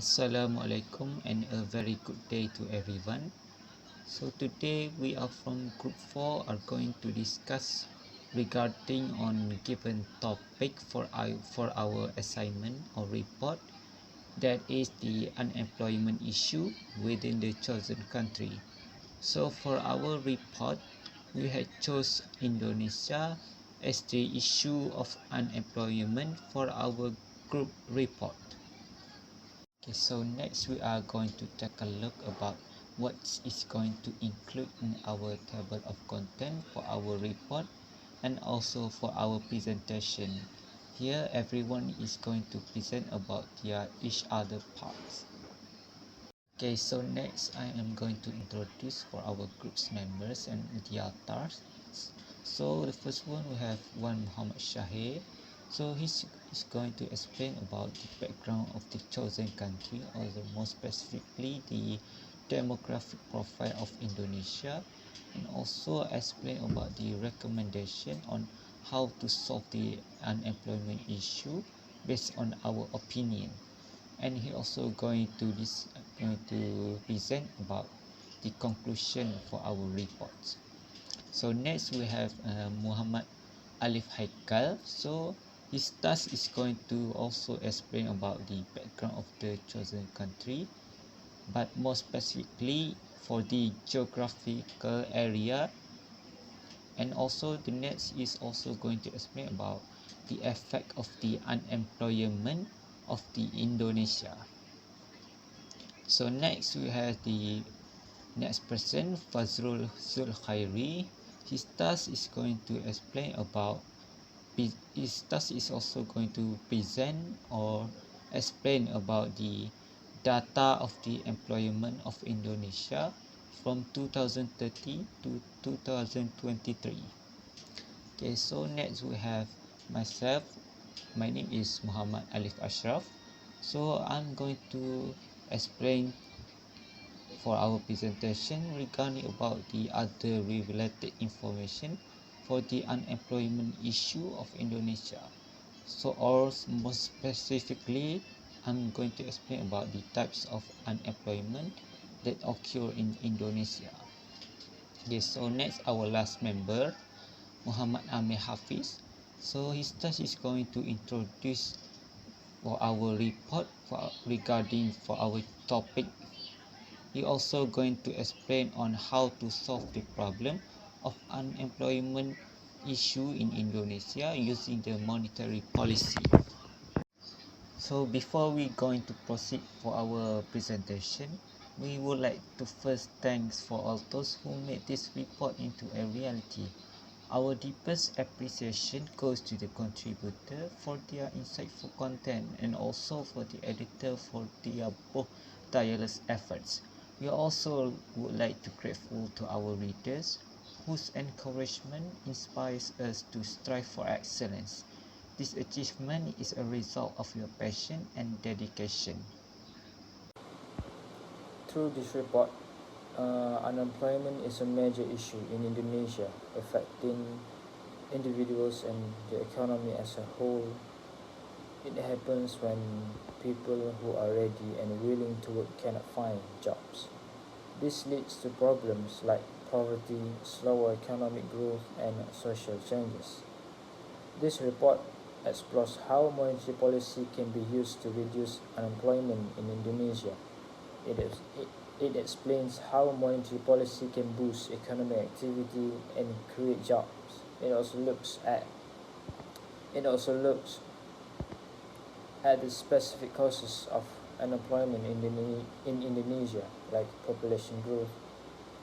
Assalamualaikum and a very good day to everyone. So today we are from group 4 are going to discuss regarding on given topic for our assignment or report, that is the unemployment issue within the chosen country. So for our report we had chose Indonesia as the issue of unemployment for our group report. Okay, so next we are going to take a look about what is going to include in our table of content for our report and also for our presentation. Here everyone is going to present about their each other parts. Okay, so next I am going to introduce for our group's members and their tasks. So the first one we have one Mohamad Syahir. So he's going to explain about the background of the chosen country, or more specifically the demographic profile of Indonesia, and also explain about the recommendation on how to solve the unemployment issue based on our opinion. And he also going to present about the conclusion for our reports. So next we have Mohamad Alif Haiqal. So his task is going to also explain about the background of the chosen country, but more specifically for the geographical area. And also the next is also going to explain about the effect of the unemployment of the Indonesia. So next we have the next person, Fazrul Zulkhairi. His task is going to explain about his task is also going to present or explain about the data of the employment of Indonesia from 2030 to 2023. Okay, so next we have myself. My name is Mohamad Alif Ashraff. So I'm going to explain for our presentation regarding about the other related information for the unemployment issue of Indonesia. So, or more specifically, I'm going to explain about the types of unemployment that occur in Indonesia. Okay, so next our last member, Mohamad AMIR HAFEEZ. So his task is going to introduce for our report regarding for our topic. He also going to explain on how to solve the problem of unemployment issue in Indonesia using the monetary policy. So before we going to proceed for our presentation, we would like to first thanks for all those who made this report into a reality. Our deepest appreciation goes to the contributor for their insightful content and also for the editor for their both tireless efforts. We also would like to grateful to our readers whose encouragement inspires us to strive for excellence. This achievement is a result of your passion and dedication. Through this report, unemployment is a major issue in Indonesia, affecting individuals and the economy as a whole. It happens when people who are ready and willing to work cannot find jobs. This leads to problems like poverty, slower economic growth, and social changes. This report explores how monetary policy can be used to reduce unemployment in Indonesia. It explains how monetary policy can boost economic activity and create jobs. It also looks at the specific causes of unemployment in Indonesia, like population growth,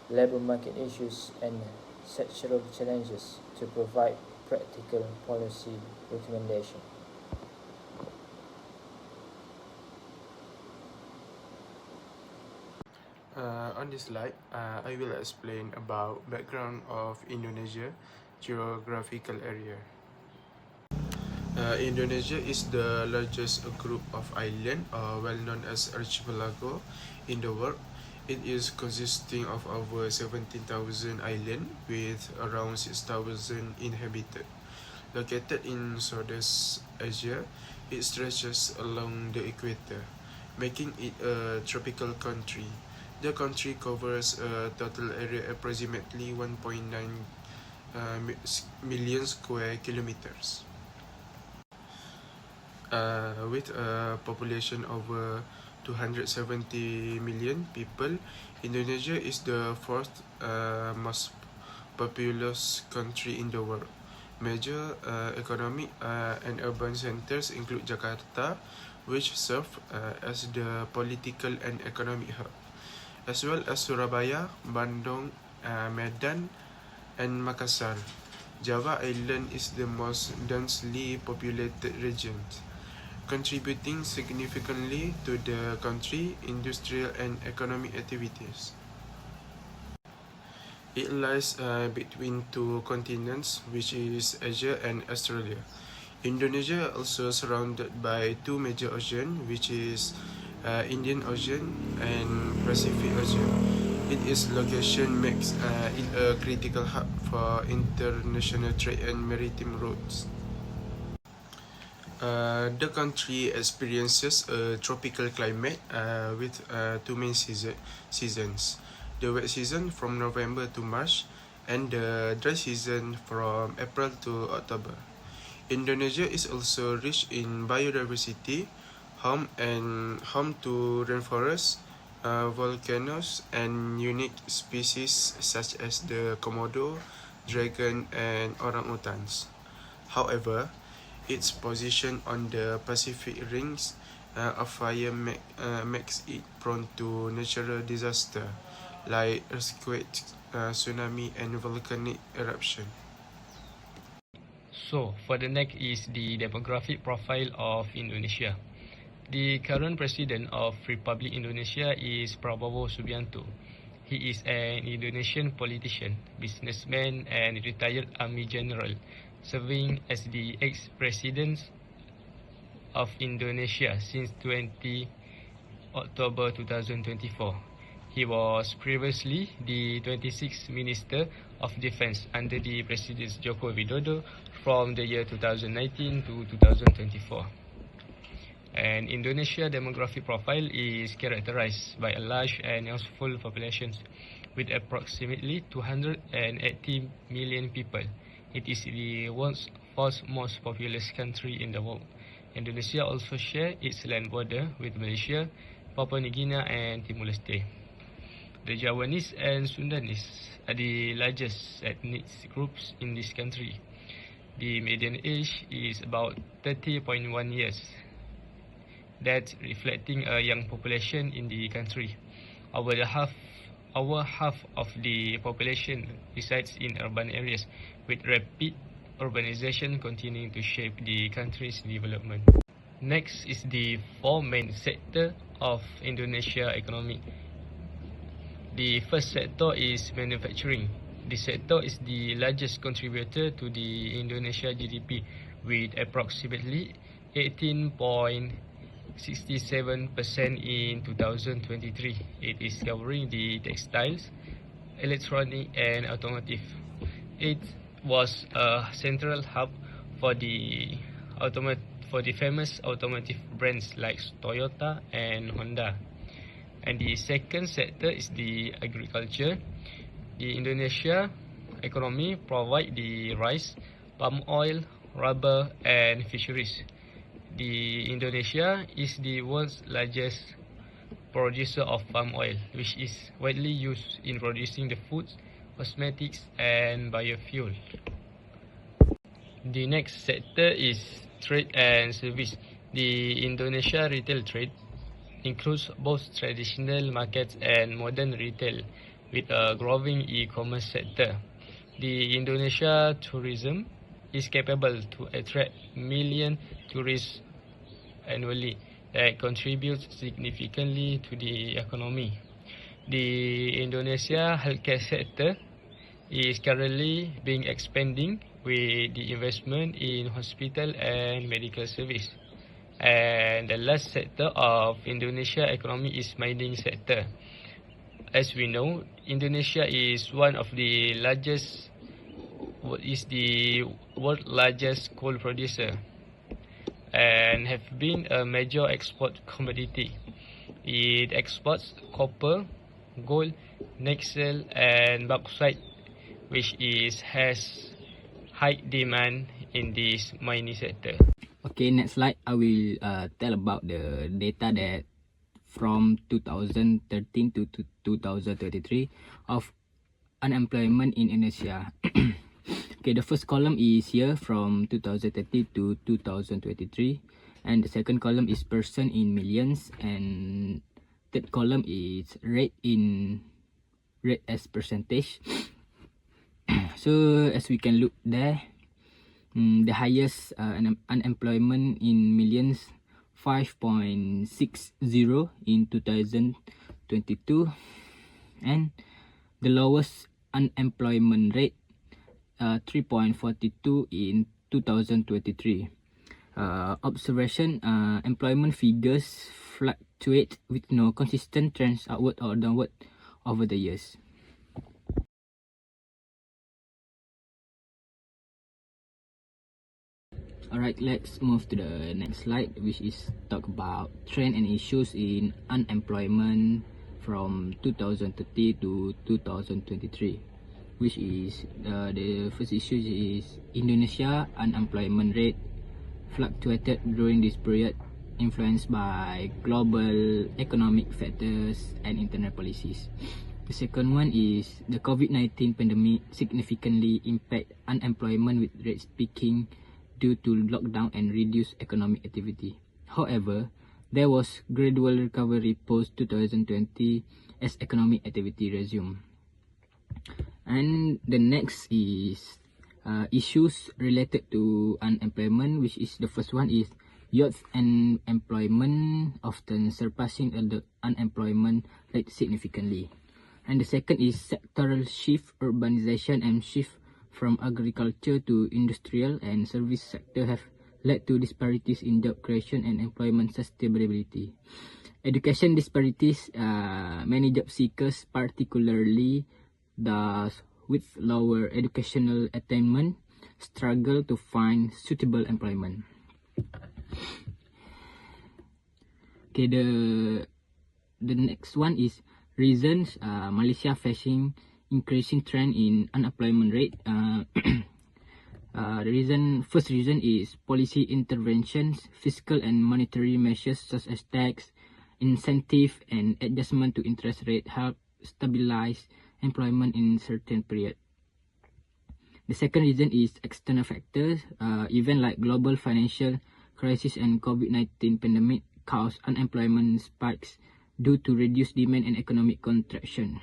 labor market issues, and sectoral challenges, to provide practical policy recommendation. On this slide, I will explain about background of Indonesia geographical area. Indonesia is the largest group of islands, well known as archipelago, in the world. It is consisting of over 17,000 islands with around 6,000 inhabited. Located in Southeast Asia, it stretches along the equator. making it a tropical country. The country covers a total area approximately 1.9 million square kilometers. With a population over 270 million people, Indonesia is the fourth most populous country in the world. Major economic and urban centers include Jakarta, which serve as the political and economic hub, as well as Surabaya, Bandung, Medan, and Makassar. Java Island is the most densely populated region, contributing significantly to the country's industrial and economic activities. It lies between two continents, which is Asia and Australia. Indonesia also surrounded by two major oceans, which is Indian Ocean and Pacific Ocean. Its location makes it a critical hub for international trade and maritime routes. The country experiences a tropical climate with two main seasons. The wet season from November to March, and the dry season from April to October. Indonesia is also rich in biodiversity, home to rainforests, volcanoes, and unique species such as the Komodo, dragon, and orangutans. However, its position on the Pacific Rings of Fire makes it prone to natural disaster like earthquakes, tsunami, and volcanic eruption. So, for the next is the demographic profile of Indonesia. The current president of Republic Indonesia is Prabowo Subianto. He is an Indonesian politician, businessman, and retired army general, serving as the ex-president of Indonesia since 20 October 2024. He was previously the 26th Minister of Defense under the President Joko Widodo from the year 2019 to 2024. And Indonesia demographic profile is characterized by a large and youthful population with approximately 280 million people. It is the world's fourth most populous country in the world. Indonesia also shares its land border with Malaysia, Papua New Guinea, and Timor-Leste. The Javanese and Sundanese are the largest ethnic groups in this country. The median age is about 30.1 years. That's reflecting a young population in the country. Over half of the population resides in urban areas, with rapid urbanization continuing to shape the country's development. Next is the four main sectors of Indonesia economy. The first sector is manufacturing. This sector is the largest contributor to the Indonesia GDP with approximately 18.67% in 2023. It is covering the textiles, electronic, and automotive. It was a central hub for the famous automotive brands like Toyota and Honda. And the second sector is the agriculture. The Indonesia economy provides the rice, palm oil, rubber, and fisheries. The Indonesia is the world's largest producer of palm oil, which is widely used in producing the foods, cosmetics, and biofuel. The next sector is trade and service. The Indonesia retail trade includes both traditional markets and modern retail, with a growing e-commerce sector. The Indonesia tourism is capable to attract million tourists annually that contributes significantly to the economy. The Indonesia healthcare sector is currently being expanding with the investment in hospital and medical service. And the last sector of Indonesia economy is mining sector. As we know, Indonesia is one of the largest, the world's largest coal producer, and have been a major export commodity. It exports copper, gold, nickel, and bauxite, which has high demand in this mining sector. Okay, next slide. I will tell about the data that from 2013 to 2023 of unemployment in Indonesia. Okay, the first column is here from 2030 to 2023, and the second column is person in millions, and third column is rate as percentage. So as we can look there, the highest unemployment in millions, 5.60 in 2022, and the lowest unemployment rate, 3.42 in 2023. Observation: employment figures fluctuate with no consistent trends upward or downward over the years. Alright, let's move to the next slide, which is talk about trend and issues in unemployment from 2030 to 2023, which is the first issue is Indonesia unemployment rate fluctuated during this period, influenced by global economic factors and internal policies. The second one is the COVID-19 pandemic significantly impact unemployment, with rates peaking due to lockdown and reduced economic activity. However, there was gradual recovery post-2020 as economic activity resumed. And the next is issues related to unemployment, which is the first one is youth and employment often surpassing the unemployment rate significantly. And the second is sectoral shift, urbanization and shift from agriculture to industrial and service sector have led to disparities in job creation and employment sustainability. Education disparities, many job seekers, particularly those with lower educational attainment, struggle to find suitable employment. Okay, the next one is reasons Malaysia facing increasing trend in unemployment rate. The first reason is policy interventions, fiscal and monetary measures such as tax, incentive and adjustment to interest rate help stabilize employment in certain period. The second reason is external factors. Events like global financial crisis and COVID-19 pandemic cause unemployment spikes due to reduced demand and economic contraction.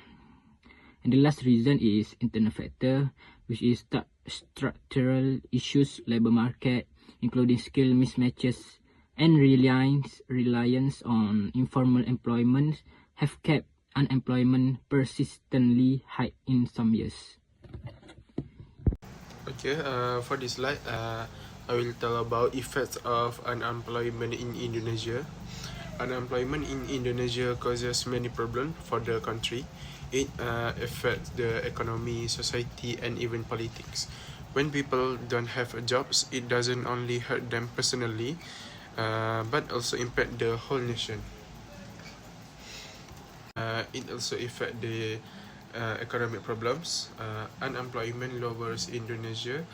And the last reason is internal factor, which is structural issues, labor market, including skill mismatches and reliance on informal employment, have kept unemployment persistently high in some years. Okay, for this slide, I will tell about effects of unemployment in Indonesia. Unemployment in Indonesia causes many problems for the country. It affects the economy, society, and even politics. When people don't have jobs, it doesn't only hurt them personally, but also impact the whole nation. It also affects the economic problems. Unemployment lowers Indonesia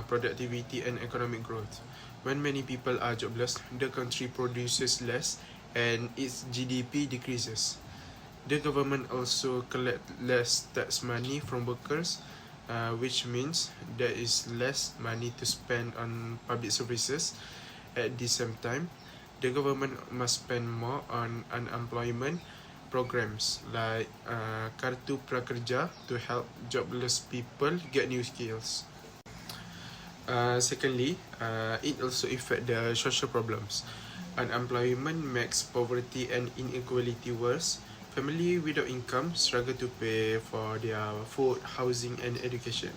productivity and economic growth. When many people are jobless, the country produces less and its GDP decreases. The government also collect less tax money from workers, which means there is less money to spend on public services. At the same time, the government must spend more on unemployment programs like Kartu Prakerja to help jobless people get new skills. Secondly, it also affects the social problems. Unemployment makes poverty and inequality worse. Family without income struggle to pay for their food, housing, and education.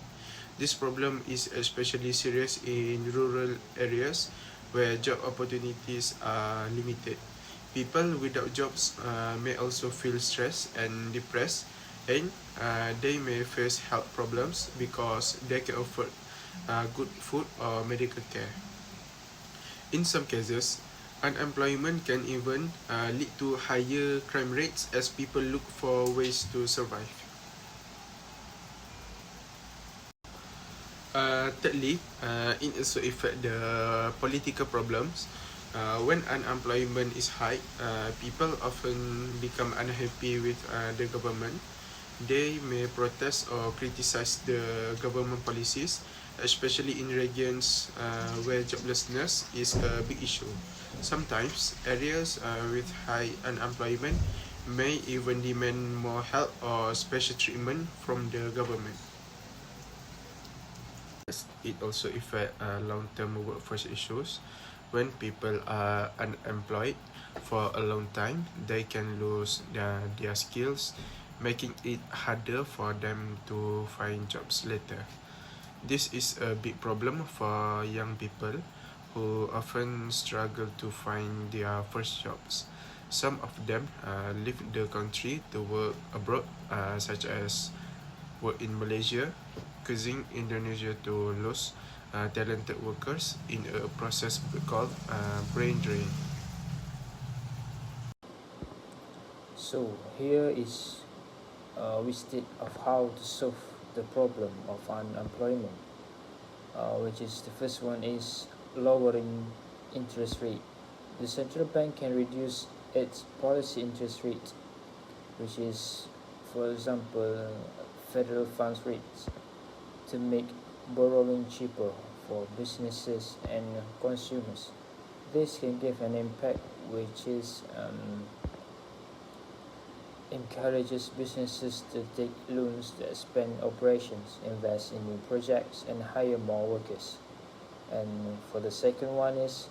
This problem is especially serious in rural areas where job opportunities are limited. People without jobs may also feel stressed and depressed, and they may face health problems because they can afford good food or medical care. In some cases, Unemployment can even lead to higher crime rates as people look for ways to survive. Thirdly, it also affect the political problems. When unemployment is high, people often become unhappy with the government. They may protest or criticize the government policies, especially in regions where joblessness is a big issue. Sometimes, areas with high unemployment may even demand more help or special treatment from the government. It also affects long-term workforce issues. When people are unemployed for a long time, they can lose their skills, making it harder for them to find jobs later. This is a big problem for young people who often struggle to find their first jobs. Some of them leave the country to work abroad, such as work in Malaysia, causing Indonesia to lose talented workers in a process called brain drain. So here is we state of how to solve the problem of unemployment, which is the first one is lowering interest rate. The central bank can reduce its policy interest rate, which is, for example, federal funds rates, to make borrowing cheaper for businesses and consumers. This can give an impact which is encourages businesses to take loans to expand operations, invest in new projects, and hire more workers. And for the second one is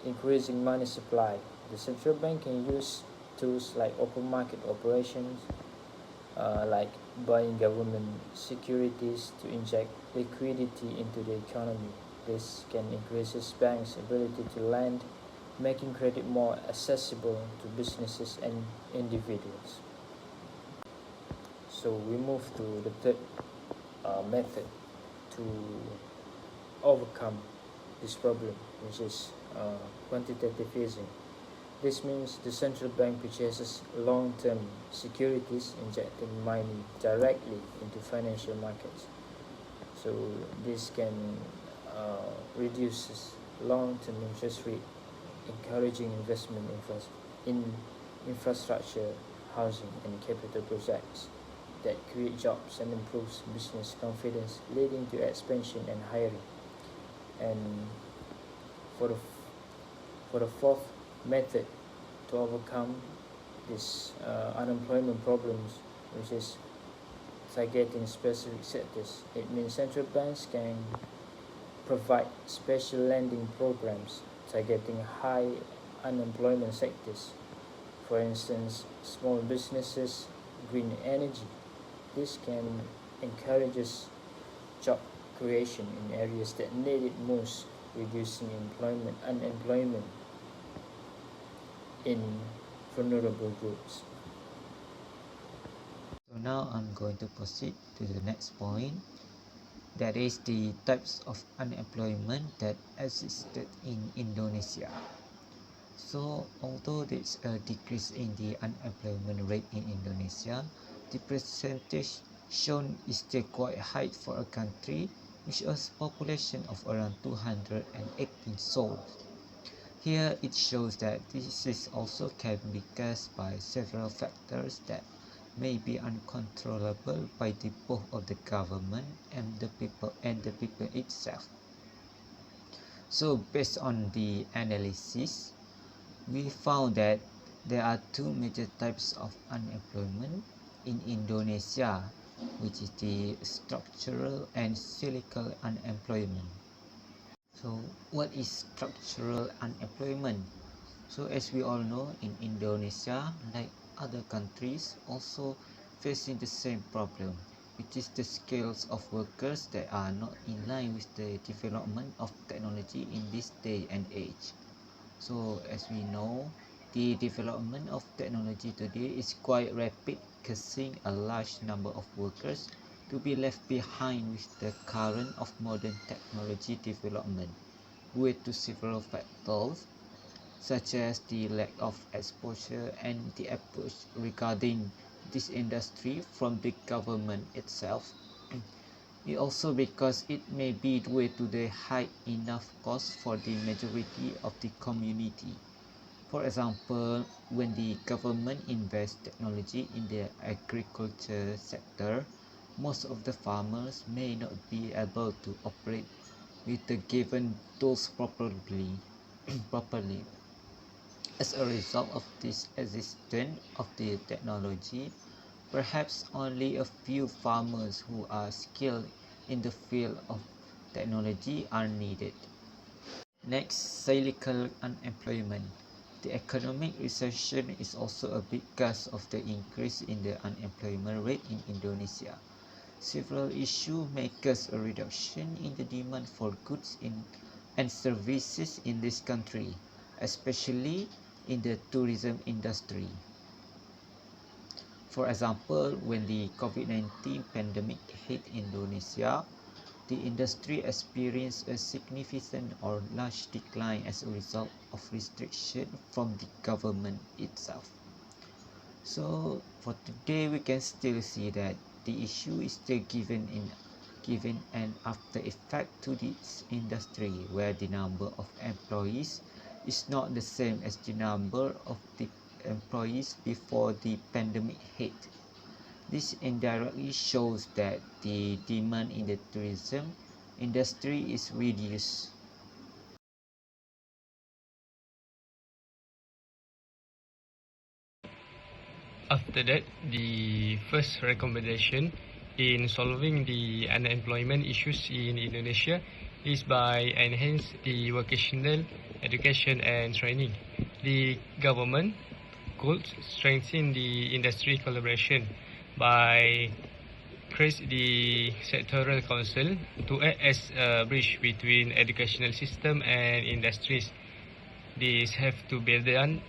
increasing money supply. The central bank can use tools like open market operations, like buying government securities to inject liquidity into the economy. This can increase banks' ability to lend, making credit more accessible to businesses and individuals. So we move to the third method to overcome this problem, which is quantitative easing. This means the central bank purchases long-term securities, injecting money directly into financial markets. So this can reduce long-term interest rate, encouraging investment in infrastructure, housing, and capital projects that create jobs and improves business confidence, leading to expansion and hiring. And for the fourth method to overcome this unemployment problems, which is targeting specific sectors, it means central banks can provide special lending programs targeting high unemployment sectors. For instance, small businesses, green energy. This can encourage job creation in areas that need it most, reducing unemployment in vulnerable groups. So now I'm going to proceed to the next point, that is the types of unemployment that existed in Indonesia. So although there's a decrease in the unemployment rate in Indonesia, the percentage shown is still quite high for a country which has a population of around 218 souls. Here it shows that this is also can be caused by several factors that may be uncontrollable by the both of the government and the people itself. So based on the analysis, we found that there are two major types of unemployment in Indonesia, which is the structural and cyclical unemployment. So what is structural unemployment? So as we all know, in Indonesia, like other countries, also facing the same problem, which is the skills of workers that are not in line with the development of technology in this day and age. So as we know, the development of technology today is quite rapid, causing a large number of workers to be left behind with the current of modern technology development, due to several factors such as the lack of exposure and the approach regarding this industry from the government itself. It also because it may be due to the high enough cost for the majority of the community. For example, when the government invests technology in the agriculture sector, most of the farmers may not be able to operate with the given tools properly. properly. As a result of this existence of the technology, perhaps only a few farmers who are skilled in the field of technology are needed. Next, cyclical unemployment. The economic recession is also a big cause of the increase in the unemployment rate in Indonesia. Several issues may cause a reduction in the demand for goods and services in this country, especially in the tourism industry. For example, when the COVID-19 pandemic hit Indonesia, the industry experienced a significant or large decline as a result of restriction from the government itself. So for today, we can still see that the issue is still given an after effect to this industry, where the number of employees is not the same as the number of the employees before the pandemic hit. This indirectly shows that the demand in the tourism industry is reduced. After that, the first recommendation in solving the unemployment issues in Indonesia is by enhance the vocational education and training. The government could strengthen the industry collaboration by create the sectoral council to act as a bridge between educational system and industries. This have to be done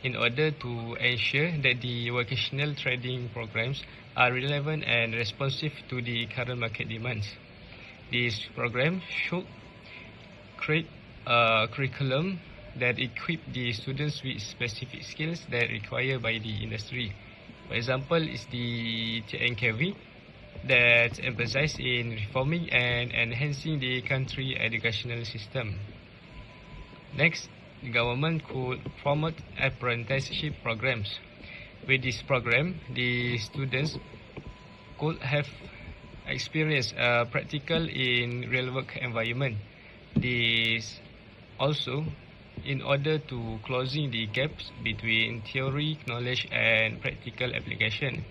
in order to ensure that the vocational training programs are relevant and responsive to the current market demands. This program should create a curriculum that equip the students with specific skills that are required by the industry. For example, is the TNKV that emphasizes in reforming and enhancing the country educational system. Next, the government could promote apprenticeship programs. With this program, the students could have experience practical in real work environment. This also in order to closing the gaps between theory knowledge and practical application.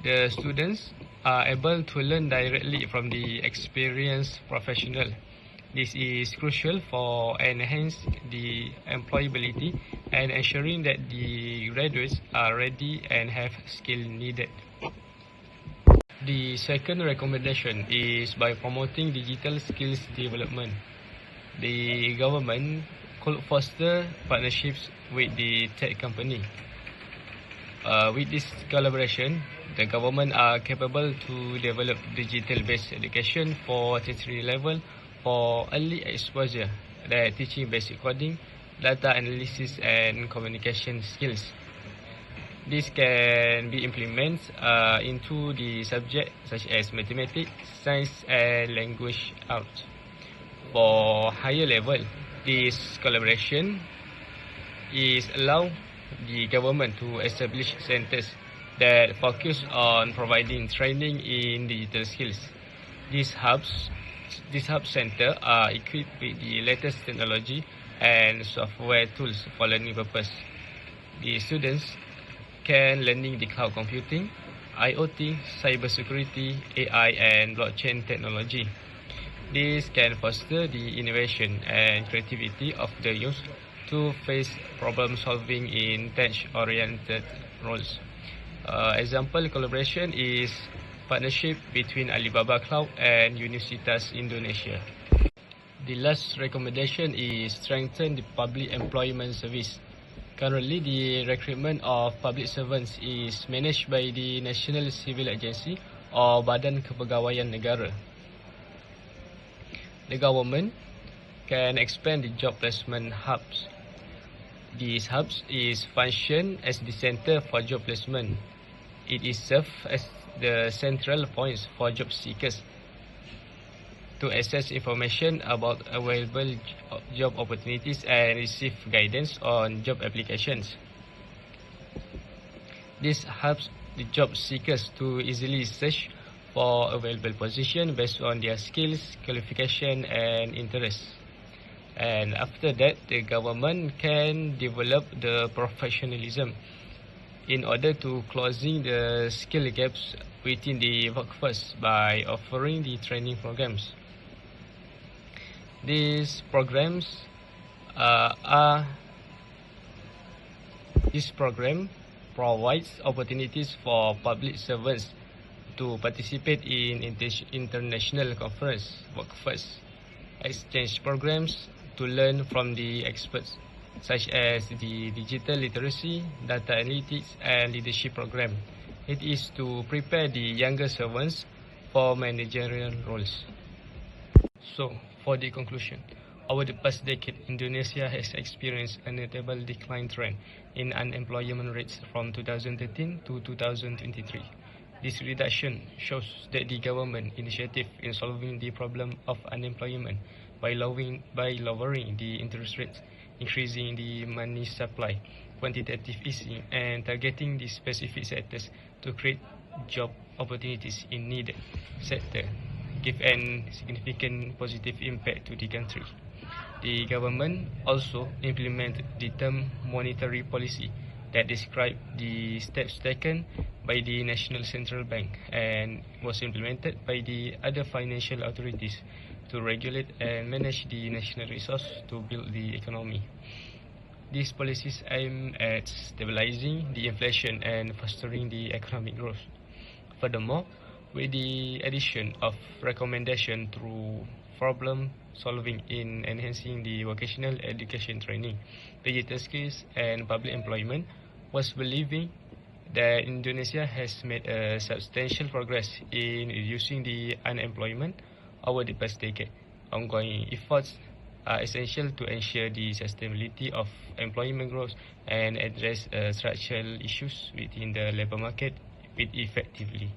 The students are able to learn directly from the experienced professional. This is crucial for enhancing the employability and ensuring that the graduates are ready and have skill needed. The second recommendation is by promoting digital skills development. The government could foster partnerships with the tech company. With this collaboration, the government are capable to develop digital-based education for tertiary level for early exposure, like teaching basic coding, data analysis, and communication skills. This can be implemented into the subject such as mathematics, science, and language arts. For higher level, this collaboration is allow the government to establish centers that focus on providing training in digital skills. These hub centers are equipped with the latest technology and software tools for learning purpose. The students can learning the cloud computing, IoT, cybersecurity, AI, and blockchain technology. This can foster the innovation and creativity of the youth to face problem solving in tech-oriented roles. Example collaboration is partnership between Alibaba Cloud and Universitas Indonesia. The last recommendation is strengthen the public employment service. Currently, the recruitment of public servants is managed by the National Civil Agency or Badan Kepegawaian Negara. The government can expand the job placement hubs. These hubs is function as the center for job placement. It is served as the central points for job seekers to access information about available job opportunities and receive guidance on job applications. This helps the job seekers to easily search for available position based on their skills, qualification, and interests. And after that, the government can develop the professionalism in order to closing the skill gaps within the workforce by offering the training programs. These programs this program provides opportunities for public servants to participate in international conference, workforce exchange programs to learn from the experts, such as the digital literacy, data analytics, and leadership program. It is to prepare the younger servants for managerial roles. So, for the conclusion, over the past decade, Indonesia has experienced a notable decline trend in unemployment rates from 2013 to 2023. This reduction shows that the government initiative in solving the problem of unemployment by lowering the interest rates, increasing the money supply, quantitative easing, and targeting the specific sectors to create job opportunities in needed sector give a significant positive impact to the country. The government also implemented the term monetary policy that described the steps taken by the National Central Bank and was implemented by the other financial authorities to regulate and manage the national resource to build the economy. These policies aim at stabilizing the inflation and fostering the economic growth. Furthermore, with the addition of recommendation through problem solving in enhancing the vocational education training, digital skills, and public employment, was believing that Indonesia has made a substantial progress in reducing the unemployment over the past decade. Ongoing efforts are essential to ensure the sustainability of employment growth and address structural issues within the labour market effectively.